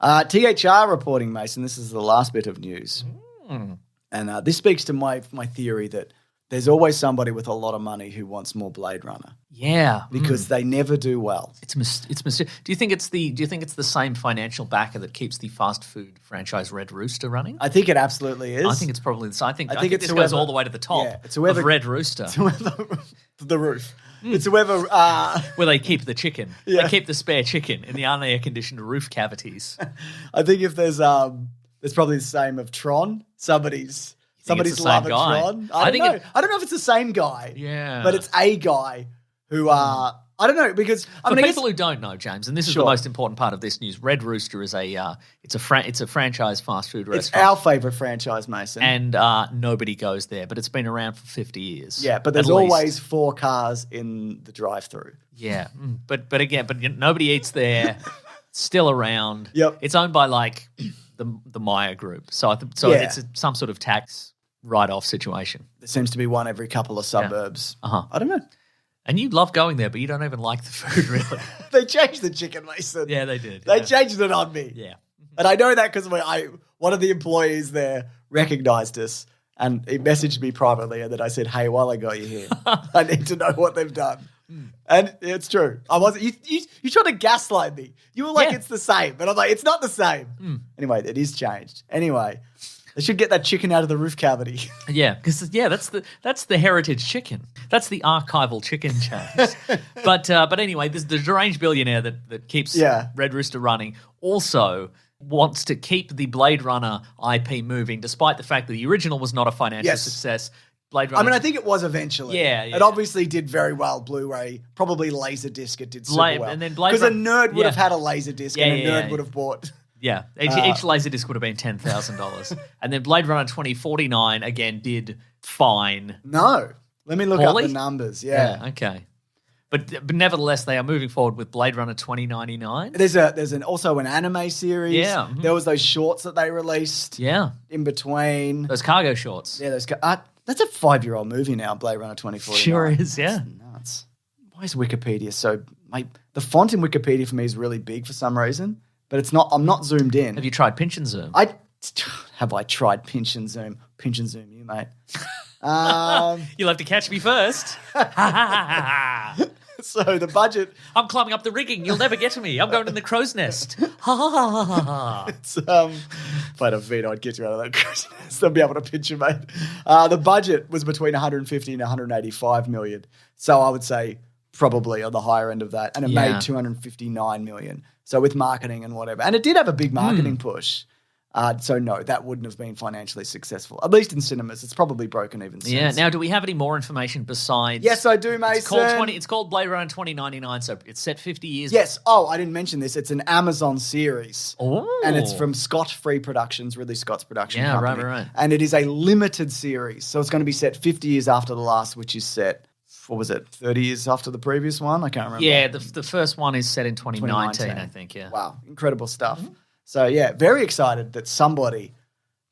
THR reporting, Mason, this is the last bit of news. And this speaks to my theory that there's always somebody with a lot of money who wants more Blade Runner. Yeah, because they never do well. It's mysterious. Do you think it's the same financial backer that keeps the fast food franchise Red Rooster running? I think it absolutely is. I think it's probably the same. I think it's this goes all the way to the top. Yeah, it's whoever, of Red Rooster. It's whoever, the roof. It's whoever where they keep the chicken. Yeah. They keep the spare chicken in the unair conditioned roof cavities. I think if there's probably the same of Tron. Somebody's loving Tron. I don't know. I don't know if it's the same guy. Yeah. But it's a guy who I don't know, because for people who don't know, James, and this is the most important part of this news, Red Rooster is it's a franchise fast food restaurant. It's our favourite franchise, Mason. And nobody goes there, but it's been around for 50 years. Yeah, but there's always 4 cars in the drive-through. Yeah, but nobody eats there. Still around. Yep. It's owned by like the Maya Group, so it's some sort of tax write-off situation. There seems to be one every couple of suburbs. Yeah. I don't know. And you love going there, but you don't even like the food, really. They changed the chicken, Mason. Yeah, they did. They changed it on me. Yeah. And I know that because one of the employees there recognized us and he messaged me privately, and then I said, hey, while I got you here, I need to know what they've done. And it's true. I wasn't. You tried to gaslight me. You were like, it's the same. But I'm like, it's not the same. Anyway, it is changed. Anyway, they should get that chicken out of the roof cavity. Yeah, because that's the heritage chicken. That's the archival chicken, James. But anyway, the deranged billionaire that keeps Red Rooster running also wants to keep the Blade Runner IP moving, despite the fact that the original was not a financial success. Blade Runner. I mean, I think it was eventually. Yeah. It obviously did very well. Blu-ray, probably Laserdisc. It did super well. And then because a nerd would have had a Laserdisc, and a nerd would have bought. Yeah, each Laserdisc would have been $10,000. And then Blade Runner 2049 again did fine. No, let me look up the numbers. Yeah, okay. But nevertheless, they are moving forward with Blade Runner 2099. There's also an anime series. Yeah. There was those shorts that they released. Yeah. In between. Those cargo shorts. Yeah, that's a 5-year-old movie now, Blade Runner 2049. Sure is, yeah. That's nuts. Why is Wikipedia so... the font in Wikipedia for me is really big for some reason, but it's not. I'm not zoomed in. Have you tried pinch and zoom? Have I tried pinch and zoom? Pinch and zoom you, mate. You'll have to catch me first. So the budget... I'm climbing up the rigging. You'll never get to me. I'm going in the crow's nest. It's, if I had a veto, I'd get you out of that crow's nest. I'd be able to pinch you, mate. The budget was between 150 and 185 million. So I would say probably on the higher end of that. And it made 259 million. So with marketing and whatever. And it did have a big marketing push. So no, that wouldn't have been financially successful. At least in cinemas. It's probably broken even since. Yeah. Now, do we have any more information besides... Yes, I do, Mason. It's called Blade Runner 2099, so it's set 50 years. Yes. Oh, I didn't mention this. It's an Amazon series. Oh. And it's from Scott Free Productions, Ridley Scott's production company. Right. And it is a limited series. So it's going to be set 50 years after the last, which is set... What was it, 30 years after the previous one? I can't remember. Yeah, the first one is set in 2019, I think, yeah. Wow, incredible stuff. Mm-hmm. So, yeah, very excited that somebody,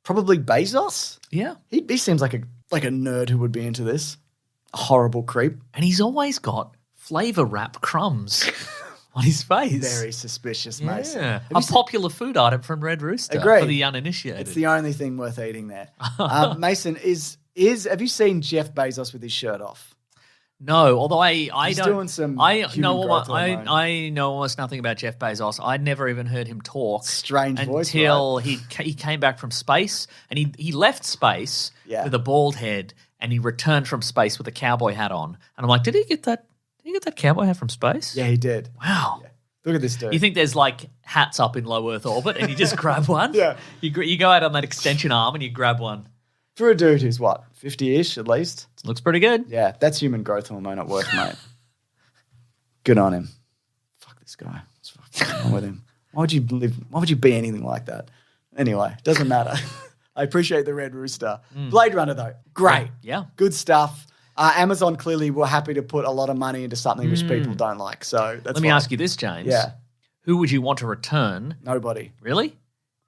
probably Bezos? Yeah. He seems like a nerd who would be into this. A horrible creep. And he's always got flavour wrap crumbs on his face. Very suspicious, Mason. Yeah. A popular food item from Red Rooster for the uninitiated. It's the only thing worth eating there. Mason, have you seen Jeff Bezos with his shirt off? No, although I doing some know almost nothing about Jeff Bezos. I'd never even heard him talk. Strange voice, until he came back from space, and he left space with a bald head, and he returned from space with a cowboy hat on. And I'm like, did he get that cowboy hat from space? Yeah, he did. Wow. Yeah. Look at this dude. You think there's like hats up in low Earth orbit, and you just grab one? Yeah. You go out on that extension arm and you grab one. For a dude who's, 50-ish at least? Looks pretty good. Yeah, that's human growth hormone at work, mate. Good on him. Fuck this guy. What's wrong with him? Why would you be anything like that? Anyway, doesn't matter. I appreciate the Red Rooster. Blade Runner, though, great. Yeah. Good stuff. Amazon clearly were happy to put a lot of money into something which people don't like. So that's Let me ask you this, James. Yeah. Who would you want to return? Nobody. Really?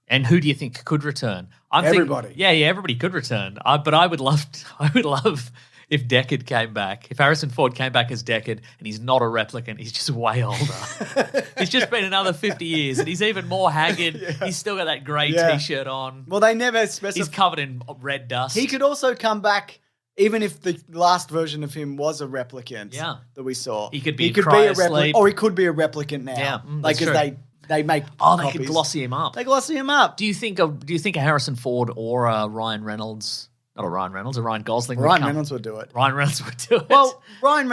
And who do you think could return? Everybody. Everybody could return. But I would love if Deckard came back, if Harrison Ford came back as Deckard and he's not a replicant, he's just way older. He's just been another 50 years and he's even more haggard. Yeah. He's still got that grey T-shirt on. Well, they never specify. He's covered in red dust. He could also come back even if the last version of him was a replicant that we saw. He could be a replicant. Or he could be a replicant now. Yeah, because they make copies. They could glossy him up. They glossy him up. Do you think a Harrison Ford or a Ryan Reynolds, not a Ryan Reynolds, a Ryan Gosling Reynolds would do it. Ryan Reynolds would do it. Well, Ryan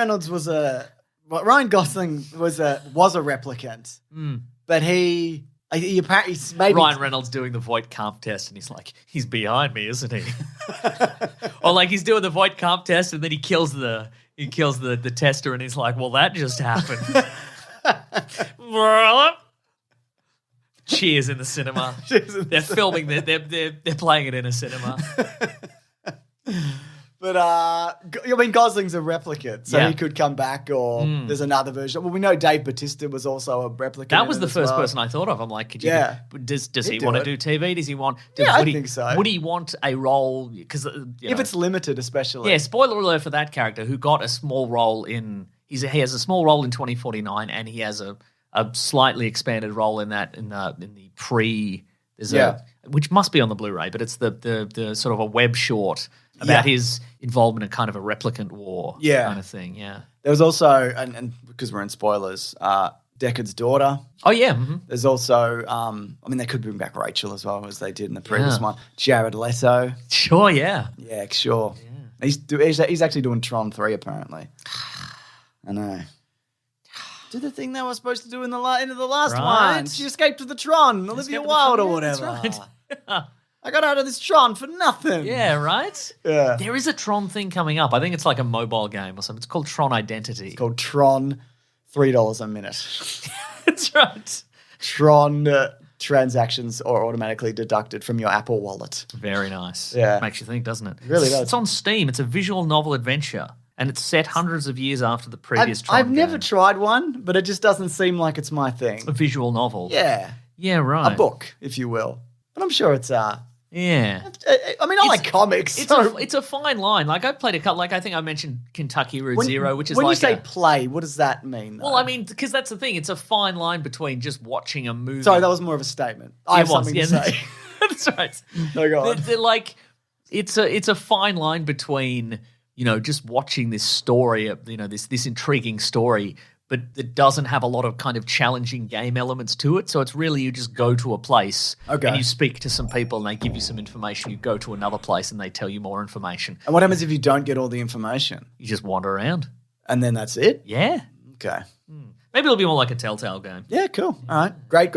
Gosling was a replicant. But he apparently maybe Ryan Reynolds doing the Voight-Kampff test and he's like, he's behind me, isn't he? Or like he's doing the Voight-Kampff test and then he kills the tester and he's like, well, that just happened. Cheers in the cinema. They're filming. They're playing it in a cinema. But I mean, Gosling's a replicant, so he could come back, or there's another version. Well, we know Dave Bautista was also a replicant. That was the first person I thought of. I'm like, does he want to do TV? Does he want? I think so. Would he want a role? Because if it's limited, especially. Yeah. Spoiler alert for that character who got a small role in. He has a small role in 2049, and he has a slightly expanded role in that in the pre. Which must be on the Blu-ray, but it's the sort of a web short about his involvement in kind of a replicant war kind of thing. Yeah. There was also, and because we're in spoilers, Deckard's daughter. Oh yeah. Mm-hmm. There's also, they could bring back Rachel as well as they did in the previous one. Jared Leto. Sure. Yeah. Yeah. Sure. Yeah. He's actually doing Tron 3 apparently. I know. Do the thing they were supposed to do in the end of the last one. She escaped with the Tron, Olivia Wilde or whatever. That's right. I got out of this Tron for nothing. Yeah, right? Yeah. There is a Tron thing coming up. I think it's like a mobile game or something. It's called Tron Identity. It's called Tron, $3 a minute. That's right. Tron transactions are automatically deducted from your Apple wallet. Very nice. Yeah. Makes you think, doesn't it? It really does. It's on Steam. It's a visual novel adventure. And it's set hundreds of years after the previous Tron I've game. never tried one, but it just doesn't seem like it's my thing. A visual novel. Yeah. Yeah, right. A book, if you will. But I'm sure it's yeah. I mean, I like comics. It's a fine line. Like I've played a couple. Like I think I mentioned Kentucky Route Zero, which is when like you say play, what does that mean? Though? Well, I mean, because that's the thing. It's a fine line between just watching a movie. Sorry, that was more of a statement. I have something to say. That's right. No, go on. They're like, it's a fine line between just watching this story, this intriguing story, but it doesn't have a lot of kind of challenging game elements to it. So it's really you just go to a place and you speak to some people and they give you some information. You go to another place and they tell you more information. And what happens if you don't get all the information? You just wander around. And then that's it? Yeah. Okay. Maybe it'll be more like a Telltale game. Yeah, cool. All right. Great.